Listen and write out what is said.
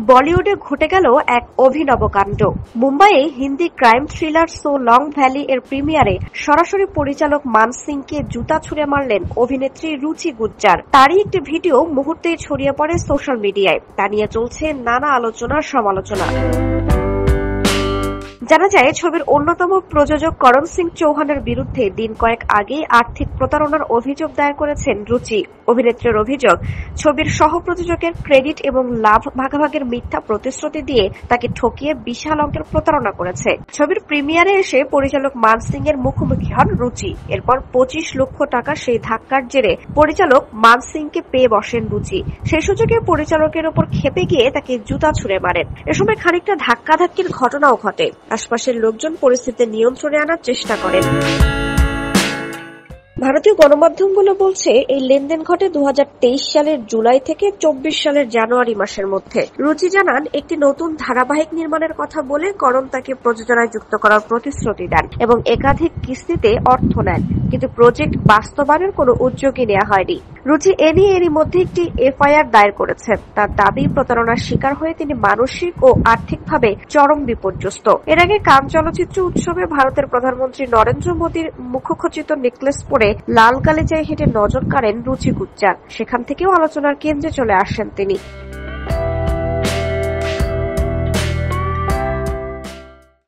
বলিউডে ঘটে গেল এক অভিনব কাণ্ড। মুম্বাইয়ে Hindi crime thriller show long valley এর প্রিমিয়ারে সরাসরি পরিচালক মান সিংকে জুতা ছুড়ে মারলেন অভিনেত্রী রুচি গুজ্জার। তারই একটি ভিডিও মুহূর্তেই ছড়িয়ে পড়ে সোশ্যাল মিডিয়ায়। তা নিয়ে চলছে নানা আলোচনা সমালোচনা। জানা যায়, ছবির অন্যতম প্রযোজক করণ সিং চৌহানের বিরুদ্ধে দিন কয়েক আগেই আর্থিক প্রতারণার অভিযোগ দায়ের করেছেন রুচি। অভিনেত্রীর অভিযোগ, ছবির সহ-প্রযোজকের ক্রেডিট এবং লাভ ভাগাভাগির মিথ্যা প্রতিশ্রুতি দিয়ে তাকে ঠকিয়ে বিশাল অঙ্কের প্রতারণা করেছে। ছবির প্রিমিয়ারে এসে পরিচালক মান সিং এর মুখোমুখি হন রুচি। এরপর 25 লক্ষ টাকা সেই ধাক্কার জেরে পরিচালক মান সিংকে পেয়ে বসেন রুচি। সেই সুযোগে পরিচালকের ওপর ক্ষেপে গিয়ে তাকে জুতা ছুড়ে মারেন। এ সময় খানিকটা ধাক্কাধাক্কির ঘটনাও ঘটে। আশপাশের লোকজন পরিস্থিতি নিয়ন্ত্রণে আনার চেষ্টা করেন। ভারতীয় গণমাধ্যমগুলো বলছে, এই লেনদেন ঘটে 2023 সালের জুলাই থেকে 24 সালের জানুয়ারি মাসের মধ্যে। রুচি জানান, একটি নতুন ধারাবাহিক নির্মাণের কথা বলে করণ তাকে প্রযোজনায় যুক্ত করার প্রতিশ্রুতি দেন এবং একাধিক কিস্তিতে অর্থ নেন, কিন্তু প্রজেক্ট বাস্তবায়নের কোনো উদ্যোগই নেওয়া হয়নি। রুচি এ নিয়ে এরই মধ্যে একটি এফআইআর দায়ের করেছেন। তার দাবি, প্রতারণার শিকার হয়ে তিনি মানসিক ও আর্থিকভাবে চরম বিপর্যস্ত। এর আগে কান চলচ্চিত্র উৎসবে ভারতের প্রধানমন্ত্রী নরেন্দ্র মোদীর মুখখচিত নেকলেস পরে লাল গালিচায় হেঁটে নজর কাড়েন রুচি গুজ্জার। সেখান থেকেও আলোচনার কেন্দ্রে চলে আসেন তিনি।